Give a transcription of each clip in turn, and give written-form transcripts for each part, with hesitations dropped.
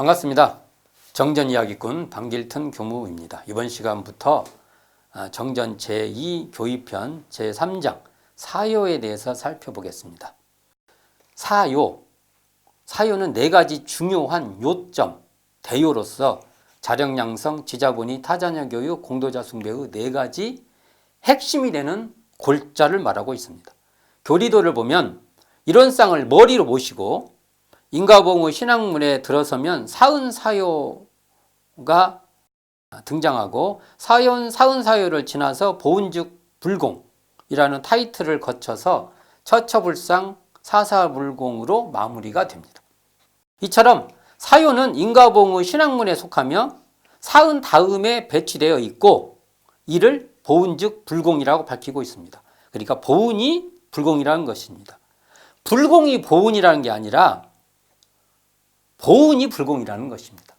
반갑습니다. 정전이야기꾼 방길튼 교무입니다. 이번 시간부터 정전 제2교의편 제3장 사요에 대해서 살펴보겠습니다. 사요는 네 가지 중요한 요점, 대요로서 자력양성, 지자본의, 타자녀 교육, 공도자 숭배의 네 가지 핵심이 되는 골자를 말하고 있습니다. 교리도를 보면 이론상을 머리로 모시고 인가봉의 신학문에 들어서면 사은사요가 등장하고 사은사요를 지나서 보은즉 불공이라는 타이틀을 거쳐서 처처불상 사사불공으로 마무리가 됩니다. 이처럼 사요는 인가봉의 신학문에 속하며 사은 다음에 배치되어 있고 이를 보은즉 불공이라고 밝히고 있습니다. 그러니까 보은이 불공이라는 것입니다. 불공이 보은이라는 게 아니라 보은이 불공이라는 것입니다.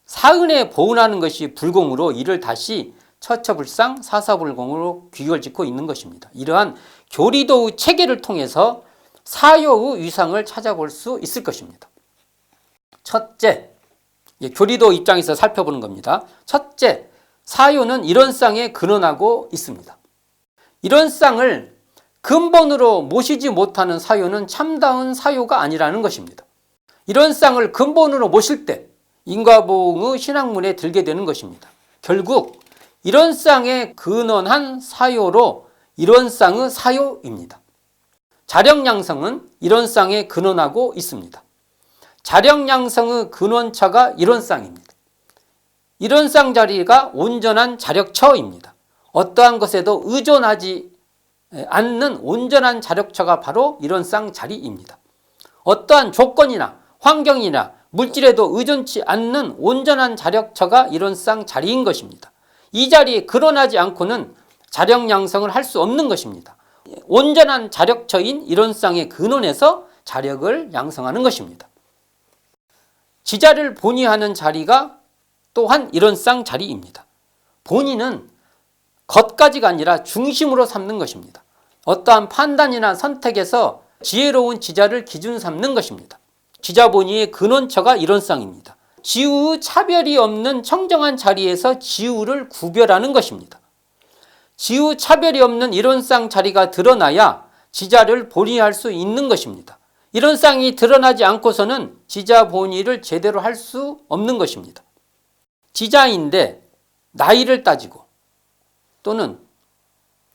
사은에 보은하는 것이 불공으로 이를 다시 처처불상 사사불공으로 귀결 짓고 있는 것입니다. 이러한 교리도의 체계를 통해서 사요의 위상을 찾아볼 수 있을 것입니다. 첫째, 교리도 입장에서 살펴보는 겁니다. 첫째, 사요는 이론상에 근원하고 있습니다. 이론상을 근본으로 모시지 못하는 사요는 참다운 사요가 아니라는 것입니다. 이론상을 근본으로 모실 때 인가봉의 신학문에 들게 되는 것입니다. 결국 이론상에 근원한 사요로 이론상의 사요입니다. 자력양성은 이론상에 근원하고 있습니다. 자력양성의 근원처가 이론상입니다. 이론상 자리가 온전한 자력처입니다. 어떠한 것에도 의존하지 않는 온전한 자력처가 바로 이론상 자리입니다. 어떠한 조건이나 환경이나 물질에도 의존치 않는 온전한 자력처가 이론상 자리인 것입니다. 이 자리에 근원하지 않고는 자력양성을 할 수 없는 것입니다. 온전한 자력처인 이론상의 근원에서 자력을 양성하는 것입니다. 지자를 본의하는 자리가 또한 이론상 자리입니다. 본의는 겉가지가 아니라 중심으로 삼는 것입니다. 어떠한 판단이나 선택에서 지혜로운 지자를 기준 삼는 것입니다. 지자본의의 근원처가 이론상입니다. 지우의 차별이 없는 청정한 자리에서 지우를 구별하는 것입니다. 지우 차별이 없는 이론상 자리가 드러나야 지자를 본의할 수 있는 것입니다. 이론상이 드러나지 않고서는 지자 본의를 제대로 할 수 없는 것입니다. 지자인데 나이를 따지고 또는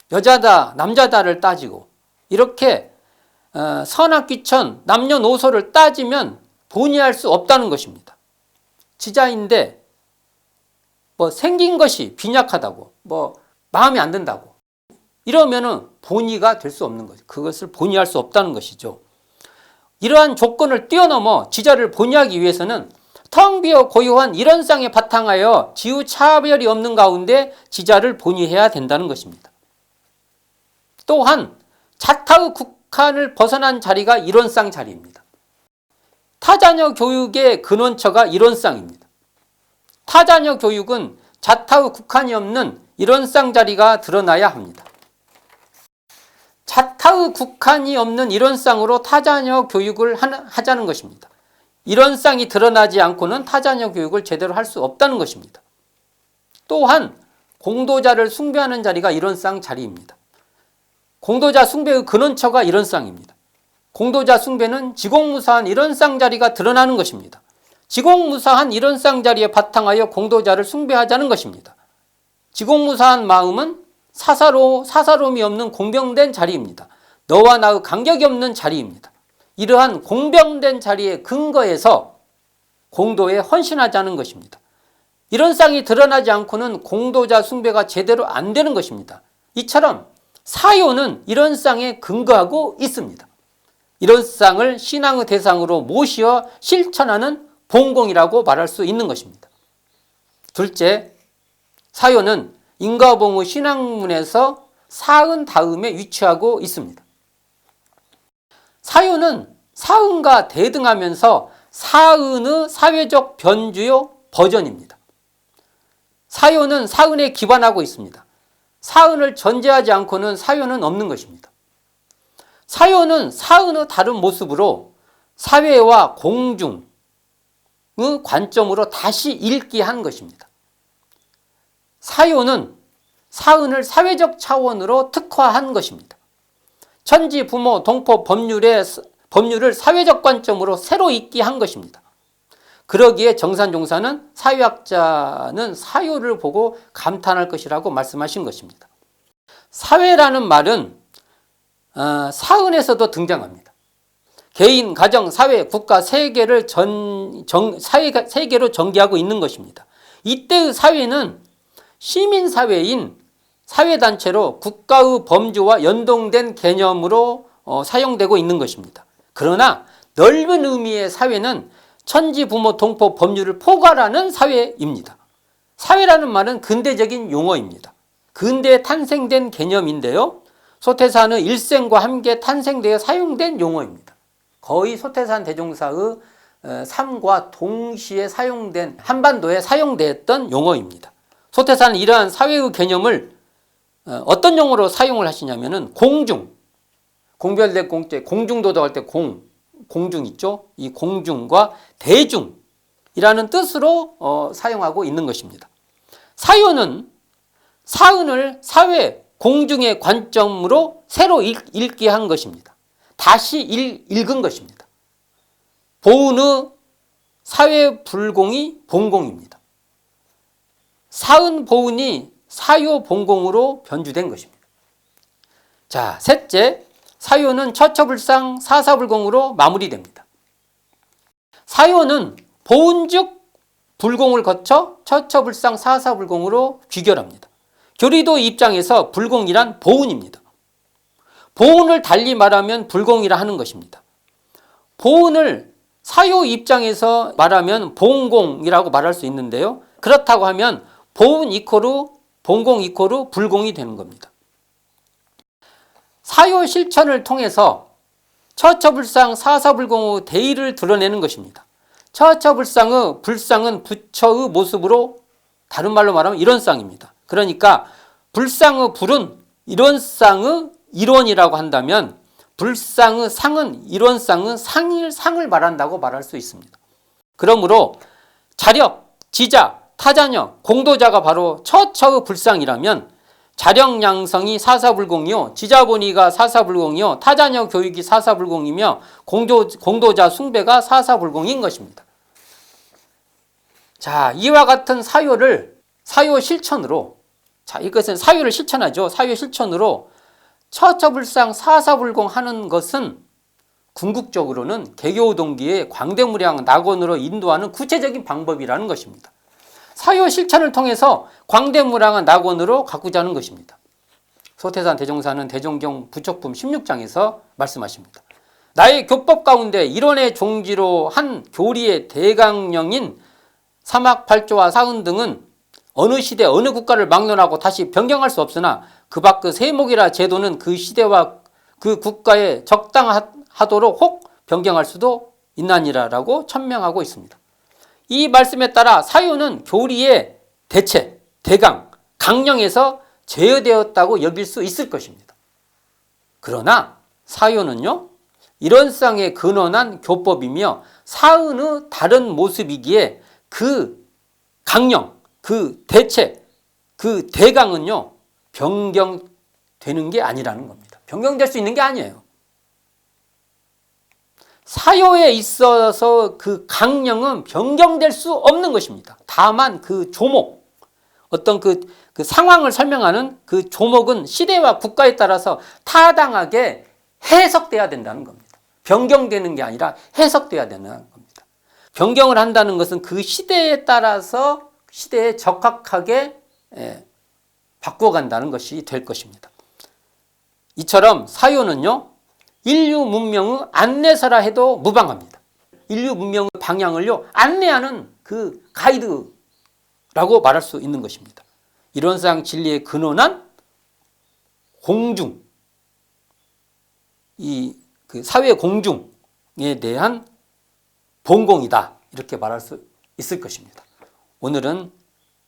여자다 남자다를 따지고 이렇게 선악귀천 남녀노소를 따지면 본의할 수 없다는 것입니다. 지자인데 생긴 것이 빈약하다고 마음에 안 든다고 이러면은 본의가 될 수 없는 거죠. 그것을 본의할 수 없다는 것이죠. 이러한 조건을 뛰어넘어 지자를 본의하기 위해서는 텅 비어 고요한 이론상에 바탕하여 지우 차별이 없는 가운데 지자를 본의해야 된다는 것입니다. 또한 자타의 국한을 벗어난 자리가 이론상 자리입니다. 타자녀 교육의 근원처가 이론상입니다. 타자녀 교육은 자타의 국한이 없는 이론상 자리가 드러나야 합니다. 자타의 국한이 없는 이론상으로 타자녀 교육을 하자는 것입니다. 이론상이 드러나지 않고는 타자녀 교육을 제대로 할 수 없다는 것입니다. 또한 공도자를 숭배하는 자리가 이론상 자리입니다. 공도자 숭배의 근원처가 이론상입니다. 공도자 숭배는 지공무사한 이론상 자리가 드러나는 것입니다. 지공무사한 이론상 자리에 바탕하여 공도자를 숭배하자는 것입니다. 지공무사한 마음은 사사로움이 없는 공병된 자리입니다. 너와 나의 간격이 없는 자리입니다. 이러한 공병된 자리의 근거에서 공도에 헌신하자는 것입니다. 이론상이 드러나지 않고는 공도자 숭배가 제대로 안 되는 것입니다. 이처럼 사요는 이론상에 근거하고 있습니다. 이론상을 신앙의 대상으로 모시어 실천하는 본공이라고 말할 수 있는 것입니다. 둘째, 사요는 인가봉의 신학문에서 사은 다음에 위치하고 있습니다. 사요는 사은과 대등하면서 사은의 사회적 변주요 버전입니다. 사요는 사은에 기반하고 있습니다. 사은을 전제하지 않고는 사요는 없는 것입니다. 사요는 사은의 다른 모습으로 사회와 공중, 관점으로 다시 읽기 한 것입니다. 사요는 사은을 사회적 차원으로 특화한 것입니다. 천지, 부모, 동포, 법률을 사회적 관점으로 새로 읽기 한 것입니다. 그러기에 정산종사는 사회학자는 사요를 보고 감탄할 것이라고 말씀하신 것입니다. 사회라는 말은 사은에서도 등장합니다. 개인, 가정, 사회, 국가, 세계를 세계로 전개하고 있는 것입니다. 이때의 사회는 시민사회인 사회단체로 국가의 범주와 연동된 개념으로 사용되고 있는 것입니다. 그러나 넓은 의미의 사회는 천지, 부모, 동포, 법률을 포괄하는 사회입니다. 사회라는 말은 근대적인 용어입니다. 근대에 탄생된 개념인데요. 소태산의 일생과 함께 탄생되어 사용된 용어입니다. 거의 소태산 대종사의 삶과 동시에 사용된, 한반도에 사용됐던 용어입니다. 소태산은 이러한 사회의 개념을 어떤 용어로 사용을 하시냐면은 공별된 공제, 공중도덕할 때 공중 있죠? 이 공중과 대중이라는 뜻으로 사용하고 있는 것입니다. 사요는 사은을 사회, 공중의 관점으로 새로 읽게 한 것입니다. 다시 읽은 것입니다. 보은의 사회 불공이 본공입니다. 사은 보은이 사요 본공으로 변주된 것입니다. 자, 셋째, 사요는 처처불상 사사불공으로 마무리됩니다. 사요는 보은즉 불공을 거쳐 처처불상 사사불공으로 귀결합니다. 교리도 입장에서 불공이란 보은입니다. 보은을 달리 말하면 불공이라 하는 것입니다. 보은을 사요 입장에서 말하면 본공이라고 말할 수 있는데요. 그렇다고 하면 보은 이코르 본공 이코르 불공이 되는 겁니다. 사요 실천을 통해서 처처불상 사사불공의 대의를 드러내는 것입니다. 처처불상의 불상은 부처의 모습으로 다른 말로 말하면 일원상입니다. 그러니까 불상의 불은 일원상의 일원이라고 한다면 불상의 상은 일원상의 상을 말한다고 말할 수 있습니다. 그러므로 자력, 지자, 타자녀, 공도자가 바로 처처의 불상이라면 자력양성이 사사불공이요, 지자본의가 사사불공이요, 타자녀 교육이 사사불공이며 공도자 숭배가 사사불공인 것입니다. 자, 이와 같은 사요를 사요 실천으로, 자, 이것은 사요를 실천하죠. 사요 실천으로 처처불상 사사불공 하는 것은 궁극적으로는 개교 동기의 광대무량 낙원으로 인도하는 구체적인 방법이라는 것입니다. 사요 실천을 통해서 광대무량한 낙원으로 가꾸자 하는 것입니다. 소태산 대종사는 대종경 부척품 16장에서 말씀하십니다. 나의 교법 가운데 일원의 종지로 한 교리의 대강령인 사막팔조와 사은 등은 어느 시대 어느 국가를 막론하고 다시 변경할 수 없으나 그 밖의 세목이라 제도는 그 시대와 그 국가에 적당하도록 혹 변경할 수도 있나니라라고 천명하고 있습니다. 이 말씀에 따라 사요는 교리의 대체, 대강, 강령에서 제어되었다고 여길 수 있을 것입니다. 그러나 사요는요, 일원상에 근원한 교법이며 사은의 다른 모습이기에 그 강령, 그 대체, 그 대강은요, 변경되는 게 아니라는 겁니다. 변경될 수 있는 게 아니에요. 사요에 있어서 그 강령은 변경될 수 없는 것입니다. 다만 그 조목, 어떤 그 상황을 설명하는 그 조목은 시대와 국가에 따라서 타당하게 해석돼야 된다는 겁니다. 변경되는 게 아니라 해석돼야 된다는 겁니다. 변경을 한다는 것은 그 시대에 따라서 시대에 적합하게 바꿔간다는 것이 될 것입니다. 이처럼 사요는요, 인류 문명의 안내서라 해도 무방합니다. 인류 문명의 방향을요, 안내하는 그 가이드라고 말할 수 있는 것입니다. 일원상 진리에 근원한 공중, 그 사회 공중에 대한 본공이다, 이렇게 말할 수 있을 것입니다. 오늘은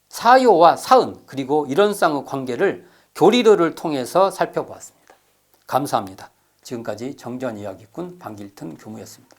사요와 사은 그리고 일원상의 관계를 교리도를 통해서 살펴보았습니다. 감사합니다. 지금까지 정전이야기꾼 방길튼 교무였습니다.